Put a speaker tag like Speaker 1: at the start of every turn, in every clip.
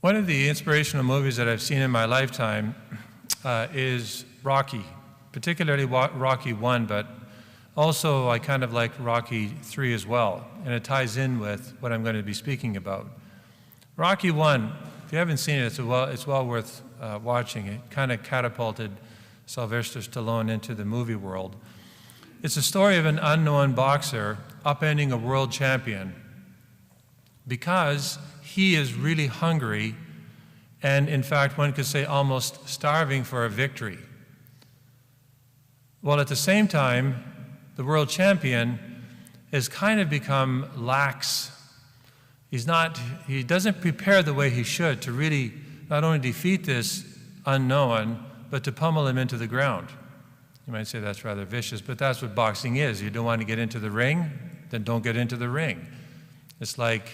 Speaker 1: One of the inspirational movies that I've seen in my lifetime is Rocky, particularly Rocky 1, but also I kind of like Rocky 3 as well, and it ties in with what I'm going to be speaking about. Rocky 1, if you haven't seen it, it's well worth watching. It kind of catapulted Sylvester Stallone into the movie world. It's a story of an unknown boxer upending a world champion because he is really hungry and, in fact, one could say almost starving for a victory. While at the same time, the world champion has kind of become lax. He doesn't prepare the way he should to really not only defeat this unknown, but to pummel him into the ground. You might say that's rather vicious, but that's what boxing is. You don't want to get into the ring, then don't get into the ring. It's like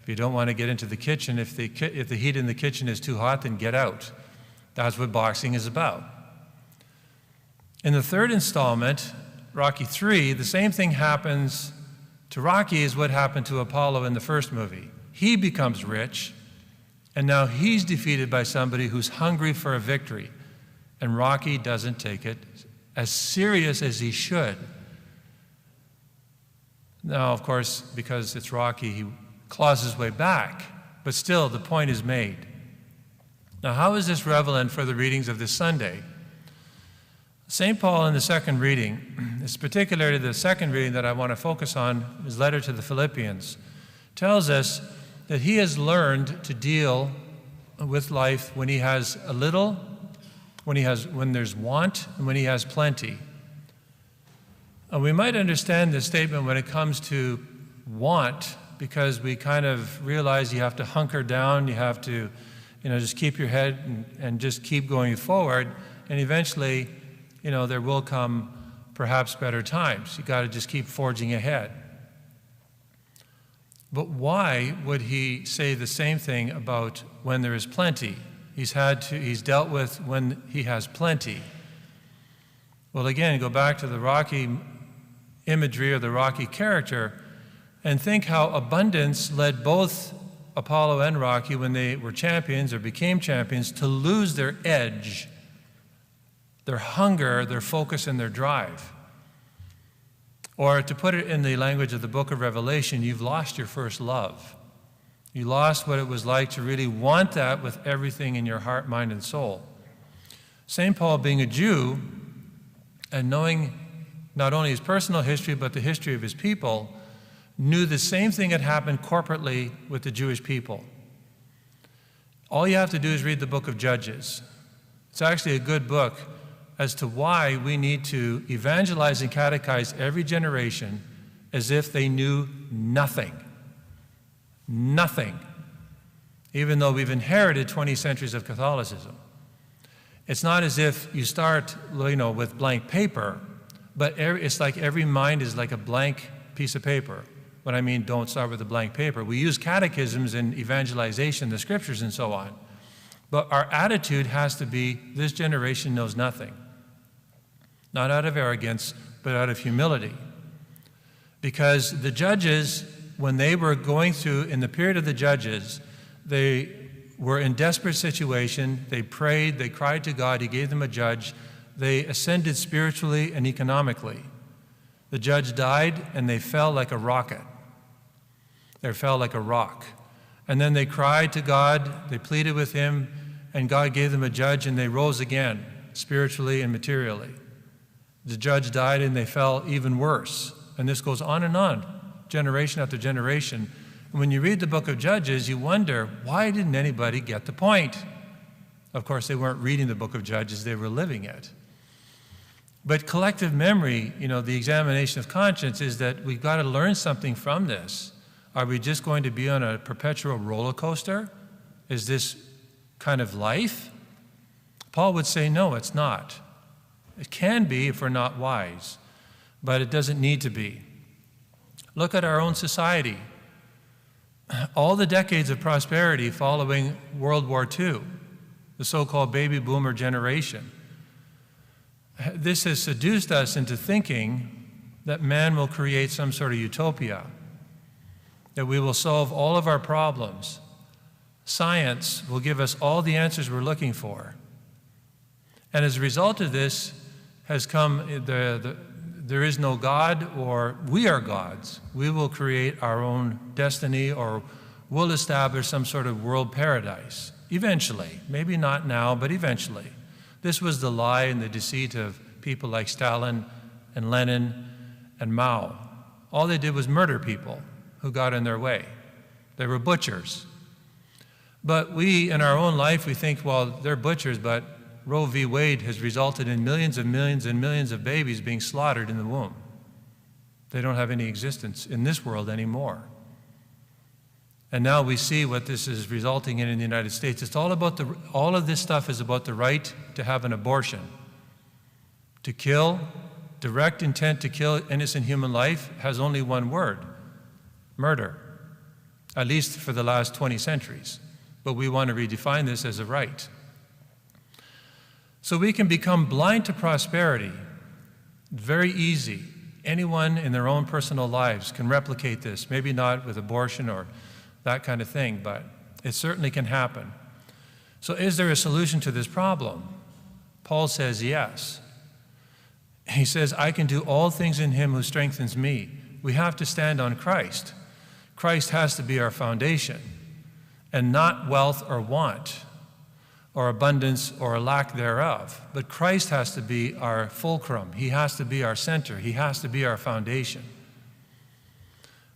Speaker 1: if you don't want to get into the kitchen, if the heat in the kitchen is too hot, then get out. That's what boxing is about. In the third installment, Rocky 3, the same thing happens to Rocky as what happened to Apollo in the first movie. He becomes rich, and now he's defeated by somebody who's hungry for a victory. And Rocky doesn't take it as serious as he should. Now, of course, because it's Rocky, he claws his way back, but still the point is made. Now, how is this relevant for the readings of this Sunday? St. Paul in the second reading, it's particularly the second reading that I want to focus on, his letter to the Philippians, tells us that he has learned to deal with life when he has a little, when there's want, and when he has plenty. And we might understand this statement when it comes to want, because we kind of realize you have to hunker down, you have to, just keep your head and just keep going forward, and eventually, there will come perhaps better times. You got to just keep forging ahead. But why would he say the same thing about when there is plenty? He's dealt with when he has plenty. Well, again, go back to the Rocky imagery or the Rocky character and think how abundance led both Apollo and Rocky, when they were champions or became champions, to lose their edge, their hunger, their focus, and their drive. Or to put it in the language of the book of Revelation, you've lost your first love. You lost what it was like to really want that with everything in your heart, mind, and soul. St. Paul, being a Jew and knowing not only his personal history but the history of his people, knew the same thing had happened corporately with the Jewish people. All you have to do is read the book of Judges. It's actually a good book as to why we need to evangelize and catechize every generation as if they knew nothing. Nothing. Even though we've inherited 20 centuries of Catholicism. It's not as if you start, with blank paper, but it's like every mind is like a blank piece of paper. When I mean don't start with a blank paper. We use catechisms and evangelization, the scriptures and so on. But our attitude has to be, this generation knows nothing. Not out of arrogance, but out of humility. Because the judges, when they were going through, in the period of the judges, they were in desperate situation. They prayed, they cried to God, he gave them a judge. They ascended spiritually and economically. The judge died and they fell like a rocket. They fell like a rock. And then they cried to God, they pleaded with him, and God gave them a judge, and they rose again, spiritually and materially. The judge died and they fell even worse. And this goes on, generation after generation. And when you read the book of Judges, you wonder, why didn't anybody get the point? Of course, they weren't reading the book of Judges, they were living it. But collective memory, the examination of conscience, is that we've got to learn something from this. Are we just going to be on a perpetual roller coaster? Is this kind of life? Paul would say, no, it's not. It can be if we're not wise, but it doesn't need to be. Look at our own society. All the decades of prosperity following World War II, the so-called baby boomer generation, this has seduced us into thinking that man will create some sort of utopia, that we will solve all of our problems science will give us all the answers we're looking for. And as a result of this has come, there is no God, or we are gods. We will create our own destiny, or we'll establish some sort of world paradise. Eventually. Maybe not now, but eventually. This was the lie and the deceit of people like Stalin and Lenin and Mao. All they did was murder people who got in their way. They were butchers. But we, in our own life, we think, well, they're butchers, but Roe v. Wade has resulted in millions and millions and millions of babies being slaughtered in the womb. They don't have any existence in this world anymore. And now we see what this is resulting in the United States. It's all about all of this stuff is about the right to have an abortion. To kill, direct intent to kill innocent human life has only one word: murder. At least for the last 20 centuries. But we want to redefine this as a right. So we can become blind to prosperity. Very easy. Anyone in their own personal lives can replicate this. Maybe not with abortion or that kind of thing, but it certainly can happen. So is there a solution to this problem? Paul says yes. He says, I can do all things in him who strengthens me. We have to stand on Christ. Christ has to be our foundation, and not wealth or want, or abundance or a lack thereof. But Christ has to be our fulcrum. He has to be our center. He has to be our foundation.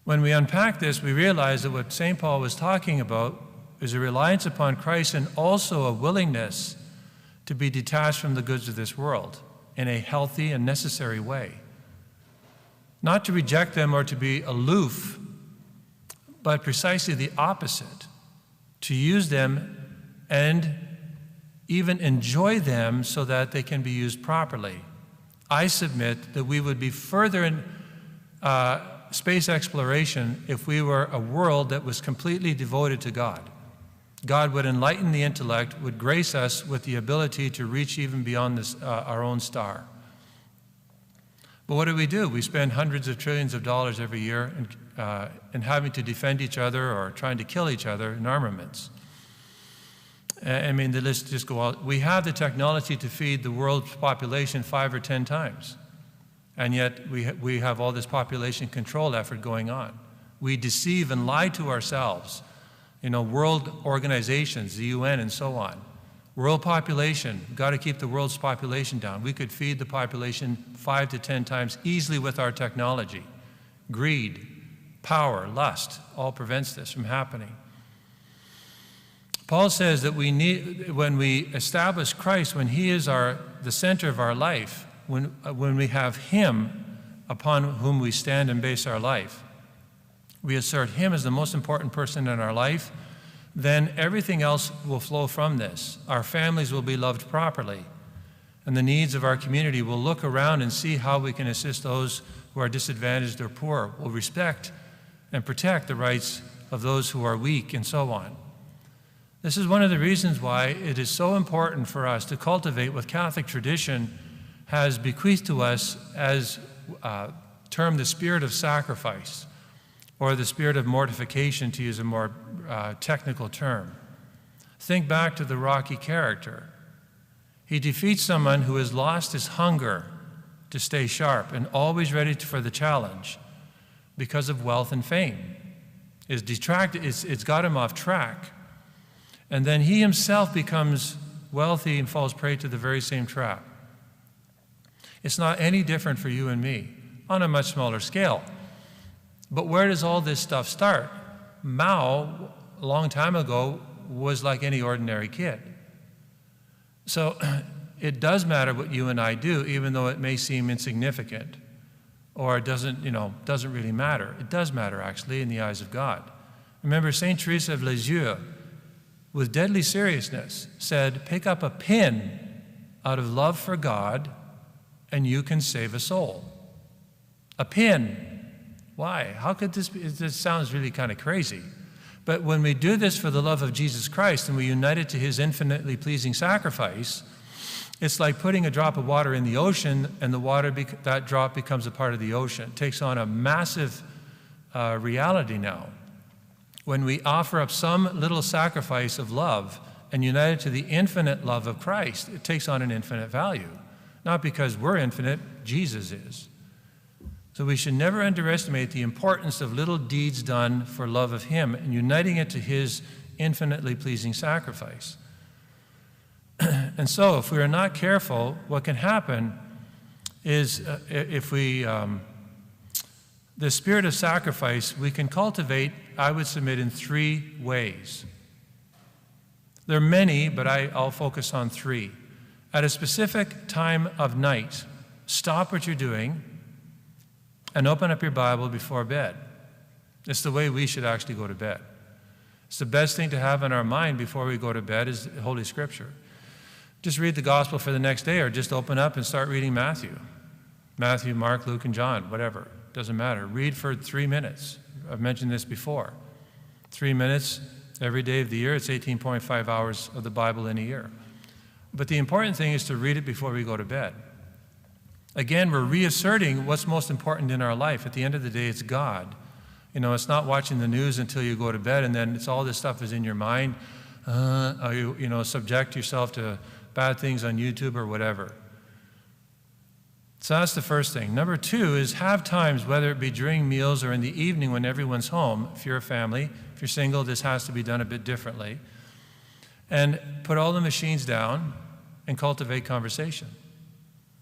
Speaker 1: When we unpack this, we realize that what St. Paul was talking about is a reliance upon Christ and also a willingness to be detached from the goods of this world in a healthy and necessary way. Not to reject them or to be aloof, but precisely the opposite, to use them and even enjoy them so that they can be used properly. I submit that we would be further in space exploration if we were a world that was completely devoted to God. God would enlighten the intellect, would grace us with the ability to reach even beyond this, our own star. But what do? We spend hundreds of trillions of dollars every year in having to defend each other or trying to kill each other in armaments. I mean, the list just go on. We have the technology to feed the world's population 5 or 10 times. And yet we have all this population control effort going on. We deceive and lie to ourselves. You know, world organizations, the UN and so on. World population, got to keep the world's population down. We could feed the population 5 to 10 times easily with our technology. Greed, power, lust, all prevents this from happening. Paul says that when we establish Christ, when he is the center of our life, when we have him upon whom we stand and base our life, we assert him as the most important person in our life, then everything else will flow from this. Our families will be loved properly, and the needs of our community will look around and see how we can assist those who are disadvantaged or poor. We'll respect and protect the rights of those who are weak, and so on. This is one of the reasons why it is so important for us to cultivate what Catholic tradition has bequeathed to us as termed the spirit of sacrifice, or the spirit of mortification, to use a more technical term. Think back to the Rocky character. He defeats someone who has lost his hunger to stay sharp and always ready for the challenge because of wealth and fame. It's got him off track. And then he himself becomes wealthy and falls prey to the very same trap. It's not any different for you and me, on a much smaller scale. But where does all this stuff start? Mao, a long time ago, was like any ordinary kid. So it does matter what you and I do, even though it may seem insignificant, or it doesn't really matter. It does matter, actually, in the eyes of God. Remember, Saint Teresa of Lisieux, with deadly seriousness, said, pick up a pin out of love for God, and you can save a soul. A pin. Why? How could this be? This sounds really kind of crazy. But when we do this for the love of Jesus Christ and we unite it to his infinitely pleasing sacrifice, it's like putting a drop of water in the ocean, and that drop becomes a part of the ocean. It takes on a massive reality now. when we offer up some little sacrifice of love and unite it to the infinite love of Christ, it takes on an infinite value. Not because we're infinite, Jesus is. So we should never underestimate the importance of little deeds done for love of Him and uniting it to His infinitely pleasing sacrifice. And so if we are not careful, what can happen is if we, the spirit of sacrifice, we can cultivate, I would submit, in 3 ways. There are many, but I'll focus on 3. At a specific time of night, stop what you're doing and open up your Bible before bed. It's the way we should actually go to bed. It's the best thing to have in our mind before we go to bed is Holy Scripture. Just read the gospel for the next day, or just open up and start reading Matthew. Matthew, Mark, Luke, and John, whatever. Doesn't matter. Read for 3 minutes. I've mentioned this before. 3 minutes every day of the year. It's 18.5 hours of the Bible in a year. But the important thing is to read it before we go to bed. Again, we're reasserting what's most important in our life. At the end of the day, it's God. You know, it's not watching the news until you go to bed and then it's all this stuff is in your mind. Subject yourself to bad things on YouTube or whatever. So that's the first thing. Number 2 is have times, whether it be during meals or in the evening when everyone's home. If you're a family, if you're single, this has to be done a bit differently. And put all the machines down and cultivate conversation.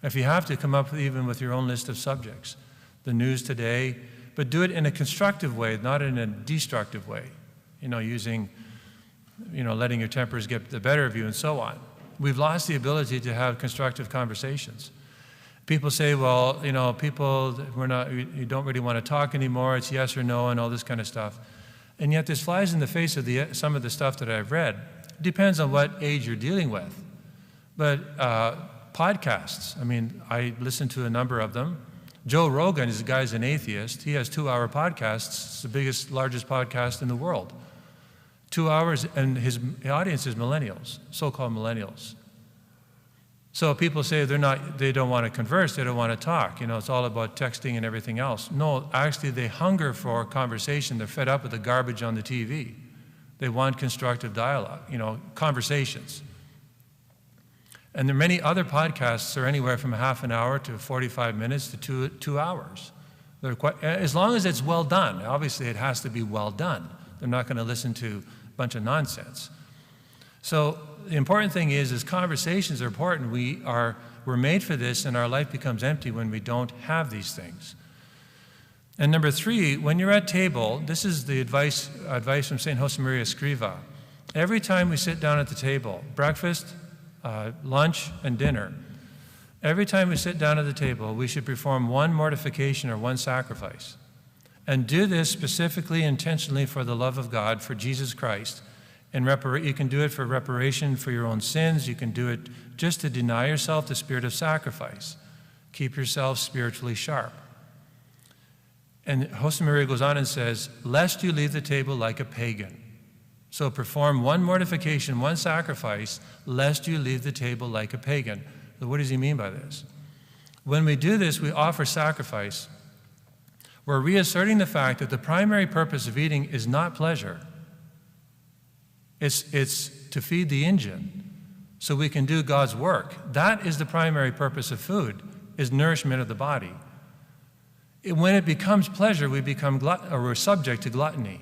Speaker 1: If you have to, come up even with your own list of subjects. The news today, but do it in a constructive way, not in a destructive way. Letting your tempers get the better of you and so on. We've lost the ability to have constructive conversations. People say, well, you don't really want to talk anymore. It's yes or no and all this kind of stuff. And yet this flies in the face of some of the stuff that I've read. It depends on what age you're dealing with. But podcasts, I listen to a number of them. Joe Rogan, this guy's an atheist. He has 2-hour podcasts. It's the largest podcast in the world. 2 hours, and his audience is millennials, so-called millennials. So people say they don't want to converse, they don't want to talk. It's all about texting and everything else. No, actually they hunger for conversation. They're fed up with the garbage on the TV. They want constructive dialogue, conversations. And there are many other podcasts that are anywhere from half an hour to 45 minutes to 2 hours. They're as long as it's well done. Obviously, it has to be well done. They're not going to listen to a bunch of nonsense. So the important thing is conversations are important. We're made for this, and our life becomes empty when we don't have these things. And number 3, when you're at table, this is the advice from St. Josemaria Escriva. Every time we sit down at the table, breakfast, lunch, and dinner, every time we sit down at the table, we should perform one mortification or one sacrifice. And do this specifically, intentionally for the love of God, for Jesus Christ. And you can do it for reparation for your own sins. You can do it just to deny yourself the spirit of sacrifice. Keep yourself spiritually sharp. And Josemaria goes on and says, lest you leave the table like a pagan. So perform one mortification, one sacrifice, lest you leave the table like a pagan. So what does he mean by this? When we do this, we offer sacrifice. We're reasserting the fact that the primary purpose of eating is not pleasure. It's to feed the engine so we can do God's work. That is the primary purpose of food, is nourishment of the body. When it becomes pleasure, we're subject to gluttony.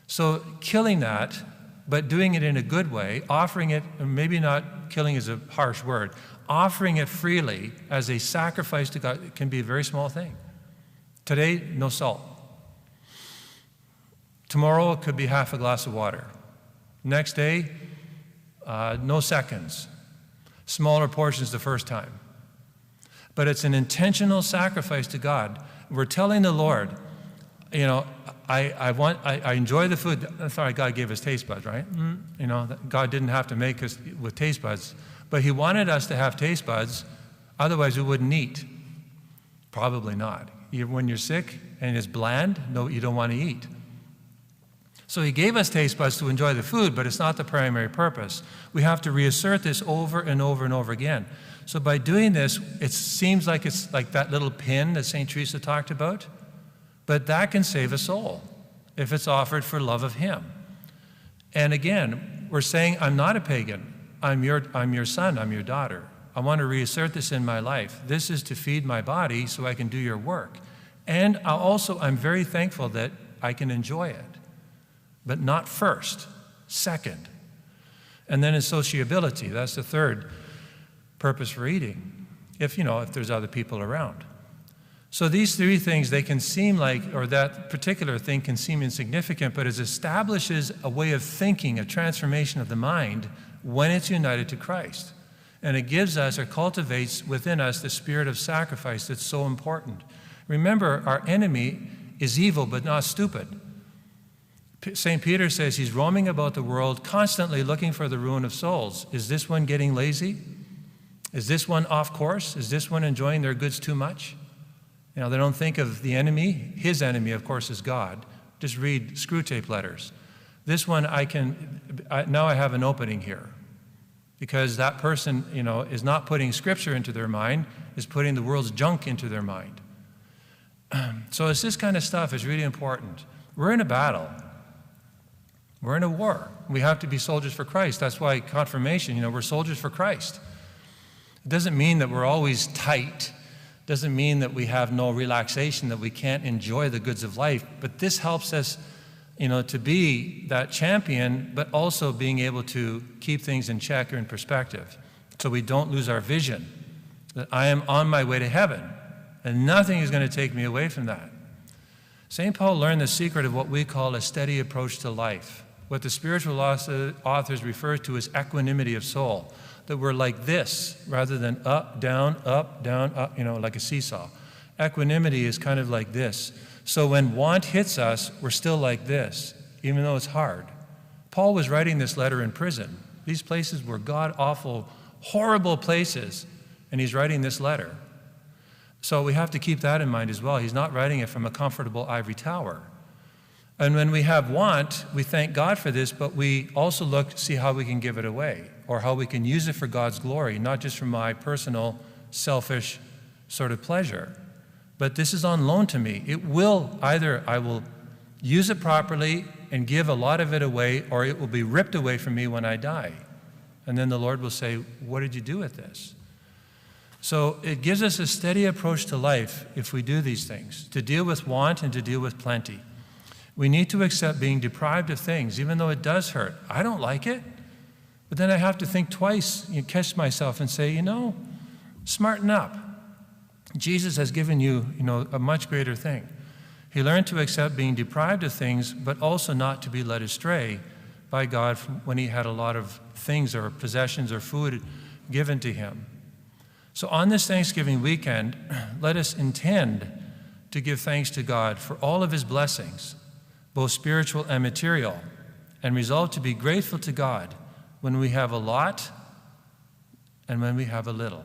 Speaker 1: So killing that, but doing it in a good way, offering it, maybe not killing is a harsh word, offering it freely as a sacrifice to God, it can be a very small thing. Today, no salt. Tomorrow, it could be half a glass of water. Next day, no seconds. Smaller portions the first time. But it's an intentional sacrifice to God. We're telling the Lord, I enjoy the food. That's why God gave us taste buds, right? God didn't have to make us with taste buds. But he wanted us to have taste buds, otherwise we wouldn't eat. Probably not. When you're sick and it's bland, no, you don't want to eat. So he gave us taste buds to enjoy the food, but it's not the primary purpose. We have to reassert this over and over and over again. So by doing this, it seems like it's like that little pin that St. Teresa talked about, but that can save a soul. if it's offered for love of him. And again, we're saying, I'm not a pagan. I'm your son, I'm your daughter. I want to reassert this in my life. This is to feed my body so I can do your work. And I'm very thankful that I can enjoy it, but not first, second. And then in sociability, that's the third purpose for eating, if there's other people around. So these three things, they can seem like, or that particular thing can seem insignificant, but it establishes a way of thinking, a transformation of the mind when it's united to Christ. And it gives us, or cultivates within us, the spirit of sacrifice that's so important. Remember, our enemy is evil, but not stupid. St. Peter says he's roaming about the world, constantly looking for the ruin of souls. Is this one getting lazy? Is this one off course? Is this one enjoying their goods too much? They don't think of the enemy. His enemy, of course, is God. Just read Screwtape Letters. This one, now I have an opening here. Because that person, is not putting Scripture into their mind, is putting the world's junk into their mind. So it's this kind of stuff is really important. We're in a battle. We're in a war. We have to be soldiers for Christ. That's why confirmation, we're soldiers for Christ. It doesn't mean that we're always tight. It doesn't mean that we have no relaxation, that we can't enjoy the goods of life. But this helps us, to be that champion, but also being able to keep things in check or in perspective so we don't lose our vision, that I am on my way to heaven, and nothing is going to take me away from that. St. Paul learned the secret of what we call a steady approach to life, what the spiritual authors refer to as equanimity of soul, that we're like this rather than up, down, up, like a seesaw. Equanimity is kind of like this. So when want hits us, we're still like this, even though it's hard. Paul was writing this letter in prison. These places were god-awful, horrible places, and he's writing this letter. So we have to keep that in mind as well. He's not writing it from a comfortable ivory tower. And when we have want, we thank God for this, but we also look to see how we can give it away or how we can use it for God's glory, not just for my personal, selfish sort of pleasure. But this is on loan to me. It will either I will use it properly and give a lot of it away, or it will be ripped away from me when I die. And then the Lord will say, what did you do with this? So it gives us a steady approach to life if we do these things, to deal with want and to deal with plenty. We need to accept being deprived of things, even though it does hurt. I don't like it. But then I have to think twice, catch myself and say, smarten up. Jesus has given you, a much greater thing. He learned to accept being deprived of things, but also not to be led astray by God when he had a lot of things or possessions or food given to him. So on this Thanksgiving weekend, let us intend to give thanks to God for all of his blessings, both spiritual and material, and resolve to be grateful to God when we have a lot and when we have a little.